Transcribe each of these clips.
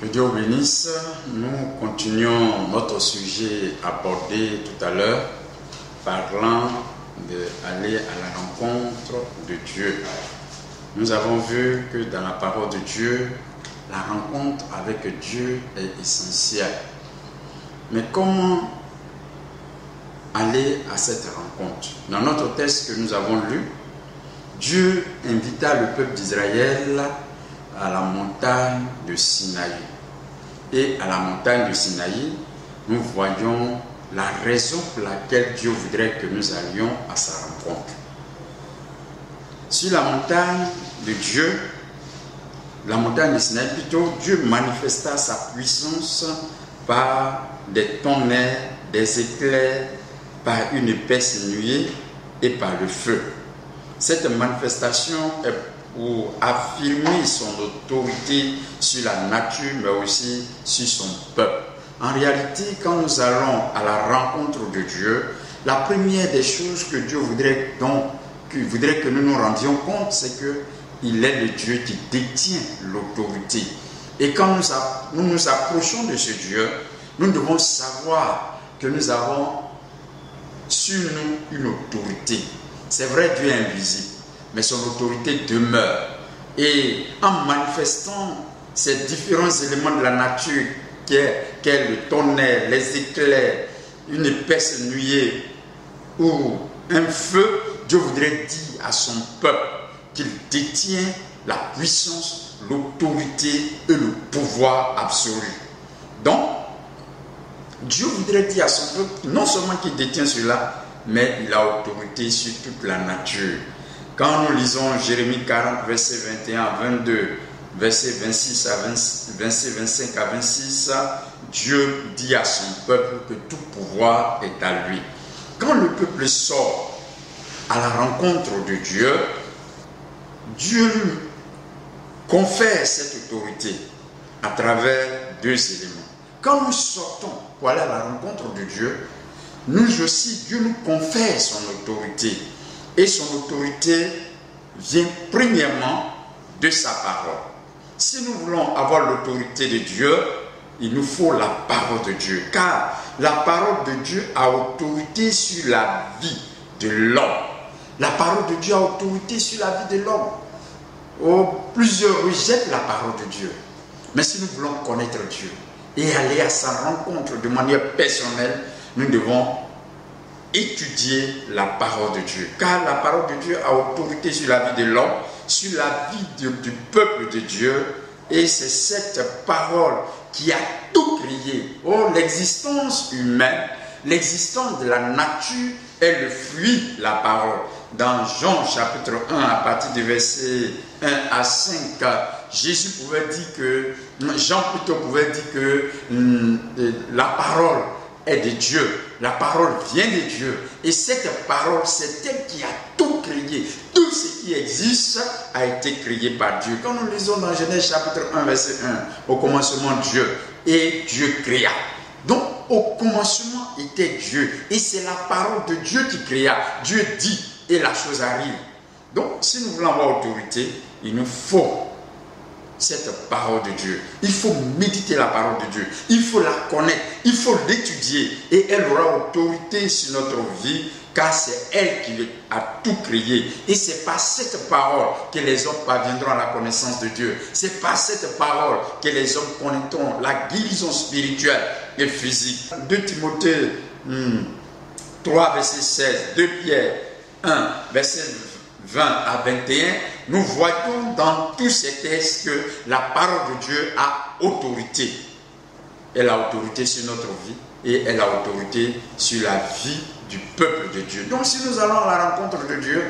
Que Dieu vous bénisse. Nous continuons notre sujet abordé tout à l'heure, parlant d'aller à la rencontre de Dieu. Nous avons vu que dans la parole de Dieu, la rencontre avec Dieu est essentielle. Mais comment aller à cette rencontre? Dans notre texte que nous avons lu, Dieu invita le peuple d'Israël à la montagne de Sinaï. Et à la montagne de Sinaï, nous voyons la raison pour laquelle Dieu voudrait que nous allions à sa rencontre. Sur la montagne de Dieu, la montagne de Sinaï, plutôt, Dieu manifesta sa puissance par des tonnerres, des éclairs, par une épaisse nuée et par le feu. Cette manifestation est pour affirmer son autorité sur la nature, mais aussi sur son peuple. En réalité, quand nous allons à la rencontre de Dieu, la première des choses que Dieu voudrait que nous nous rendions compte, c'est qu'il est le Dieu qui détient l'autorité. Et quand nous nous approchons de ce Dieu, nous devons savoir que nous avons sur nous une autorité. C'est vrai, Dieu est invisible, mais son autorité demeure. Et en manifestant ces différents éléments de la nature, qu'est le tonnerre, les éclairs, une épaisse nuée ou un feu, Dieu voudrait dire à son peuple qu'il détient la puissance, l'autorité et le pouvoir absolu. Donc, Dieu voudrait dire à son peuple non seulement qu'il détient cela, mais il a autorité sur toute la nature. Quand nous lisons Jérémie 40, verset 21 à 22, verset 25 à 26, Dieu dit à son peuple que tout pouvoir est à lui. Quand le peuple sort à la rencontre de Dieu, Dieu lui confère cette autorité à travers deux éléments. Quand nous sortons pour aller à la rencontre de Dieu, nous aussi, Dieu nous confère son autorité. Et son autorité vient premièrement de sa parole. Si nous voulons avoir l'autorité de Dieu, il nous faut la parole de Dieu. Car la parole de Dieu a autorité sur la vie de l'homme. La parole de Dieu a autorité sur la vie de l'homme. Oh, plusieurs rejettent la parole de Dieu. Mais si nous voulons connaître Dieu et aller à sa rencontre de manière personnelle, nous devons étudier la parole de Dieu. Car la parole de Dieu a autorité sur la vie de l'homme, sur la vie du peuple de Dieu. Et c'est cette parole qui a tout créé. Oh, l'existence humaine, l'existence de la nature est le fruit de la parole. Dans Jean chapitre 1, à partir du verset 1 à 5, Jean pouvait dire que la parole est de Dieu. La parole vient de Dieu. Et cette parole, c'est elle qui a tout créé. Tout ce qui existe a été créé par Dieu. Quand nous lisons dans Genèse chapitre 1, verset 1, au commencement Dieu, et Dieu créa. Donc, au commencement était Dieu. Et c'est la parole de Dieu qui créa. Dieu dit, et la chose arrive. Donc, si nous voulons avoir autorité, il nous faut cette parole de Dieu. Il faut méditer la parole de Dieu. Il faut la connaître. Il faut l'étudier. Et elle aura autorité sur notre vie, car c'est elle qui a tout créé. Et c'est par cette parole que les hommes parviendront à la connaissance de Dieu. C'est par cette parole que les hommes connaîtront la guérison spirituelle et physique. 2 Timothée 3, verset 16, 2 Pierre 1, verset 20 à 21, nous voyons dans tous ces textes que la parole de Dieu a autorité. Elle a autorité sur notre vie et elle a autorité sur la vie du peuple de Dieu. Donc si nous allons à la rencontre de Dieu,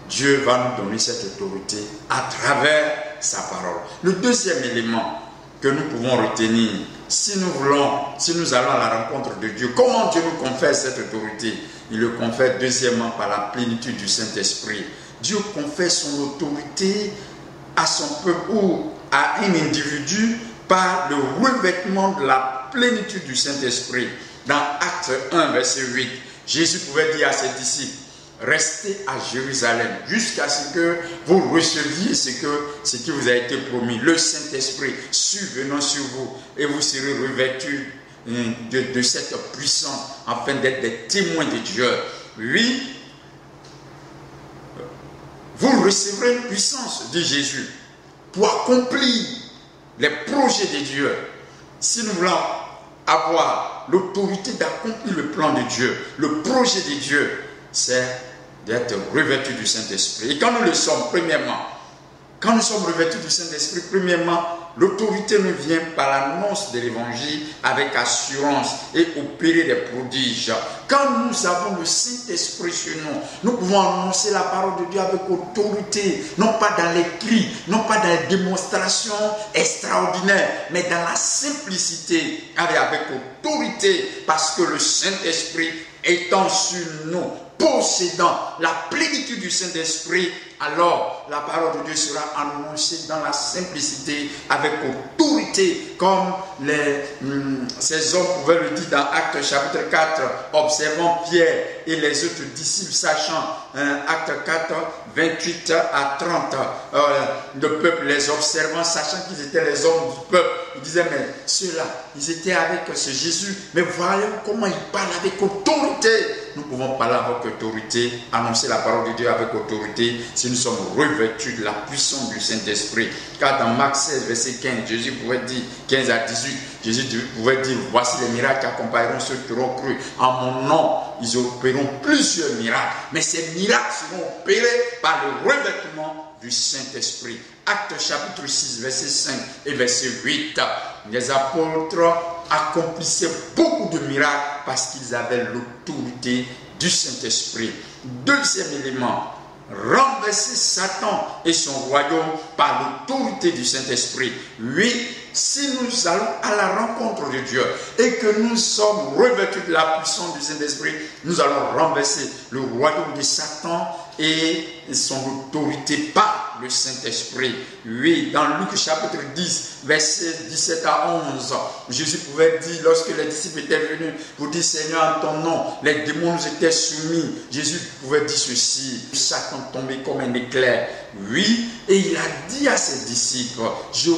Dieu va nous donner cette autorité à travers sa parole. Le deuxième élément que nous pouvons retenir, si nous allons à la rencontre de Dieu, comment Dieu nous confère cette autorité? Il le confère deuxièmement par la plénitude du Saint-Esprit. Dieu confère son autorité à son peuple ou à un individu par le revêtement de la plénitude du Saint-Esprit. Dans Acte 1, verset 8, Jésus pouvait dire à ses disciples, restez à Jérusalem jusqu'à ce que vous receviez ce qui vous a été promis. Le Saint-Esprit survenant sur vous et vous serez revêtus de cette puissance afin d'être des témoins de Dieu. Oui, vous recevrez une puissance de Jésus pour accomplir les projets de Dieu. Si nous voulons avoir l'autorité d'accomplir le plan de Dieu, le projet de Dieu, c'est d'être revêtus du Saint-Esprit. Et quand nous le sommes, premièrement, quand nous sommes revêtus du Saint-Esprit, premièrement, l'autorité nous vient par l'annonce de l'Évangile avec assurance et opérer des prodiges. Quand nous avons le Saint-Esprit sur nous, nous pouvons annoncer la parole de Dieu avec autorité, non pas dans les cris, non pas dans les démonstrations extraordinaires, mais dans la simplicité, avec autorité, parce que le Saint-Esprit étant sur nous, possédant la plénitude du Saint-Esprit, alors la parole de Dieu sera annoncée dans la simplicité, avec autorité, comme ces hommes pouvaient le dire dans Actes chapitre 4, observant Pierre et les autres disciples, sachant, Actes 4, 28 à 30, le peuple les observant, sachant qu'ils étaient les hommes du peuple, ils disaient, mais ceux-là, ils étaient avec ce Jésus, mais voyons comment ils parlent avec autorité. Nous pouvons parler avec autorité, annoncer la parole de Dieu avec autorité, si nous sommes revêtus de la puissance du Saint-Esprit. Car dans Marc 16, verset 15, Jésus pouvait dire, 15 à 18, Jésus pouvait dire, voici les miracles qui accompagneront ceux qui auront cru. En mon nom, ils opéreront plusieurs miracles. Mais ces miracles seront opérés par le revêtement du Saint-Esprit. Actes chapitre 6, verset 5 et verset 8. Les apôtres accomplissaient beaucoup de miracles parce qu'ils avaient l'autorité du Saint-Esprit. Deuxième élément, renverser Satan et son royaume par l'autorité du Saint-Esprit. Oui, si nous allons à la rencontre de Dieu et que nous sommes revêtus de la puissance du Saint-Esprit, nous allons renverser le royaume de Satan et son autorité par le Saint-Esprit. Oui, dans Luc chapitre 10, versets 17 à 11, Jésus pouvait dire, lorsque les disciples étaient venus pour dire, Seigneur, en ton nom, les démons nous étaient soumis. Jésus pouvait dire ceci, Satan tombait comme un éclair. Oui, et il a dit à ses disciples, je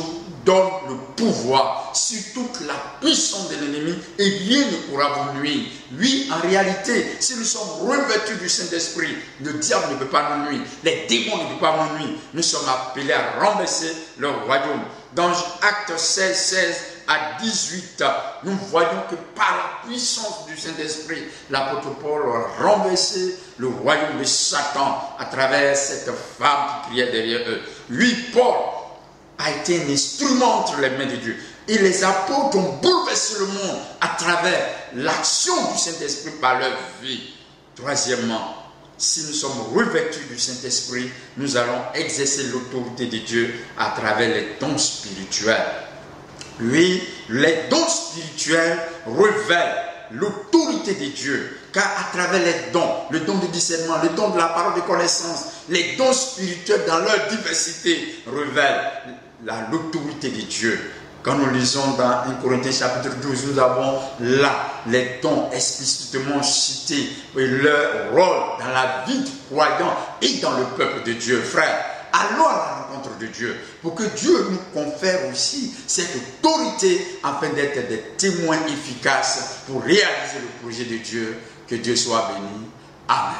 donne le pouvoir sur toute la puissance de l'ennemi et rien ne pourra vous nuire. Oui, en réalité, si nous sommes revêtus du Saint-Esprit, le diable ne peut pas nous nuire, les démons ne peuvent pas nous nuire. Nous sommes appelés à renverser le royaume. Dans Actes 16, 16 à 18, nous voyons que par la puissance du Saint-Esprit, l'apôtre Paul a renversé le royaume de Satan à travers cette femme qui criait derrière eux. Oui, Paul a été un instrument entre les mains de Dieu. Et les apôtres ont bouleversé le monde à travers l'action du Saint-Esprit par leur vie. Troisièmement, si nous sommes revêtus du Saint-Esprit, nous allons exercer l'autorité de Dieu à travers les dons spirituels. Oui, les dons spirituels révèlent l'autorité de Dieu, car à travers les dons, le don de discernement, le don de la parole de connaissance, les dons spirituels dans leur diversité révèlent l'autorité de Dieu. Quand nous lisons dans 1 Corinthiens chapitre 12, nous avons là les dons explicitement cités et leur rôle dans la vie du croyant et dans le peuple de Dieu. Frère, allons à la rencontre de Dieu pour que Dieu nous confère aussi cette autorité afin d'être des témoins efficaces pour réaliser le projet de Dieu. Que Dieu soit béni. Amen.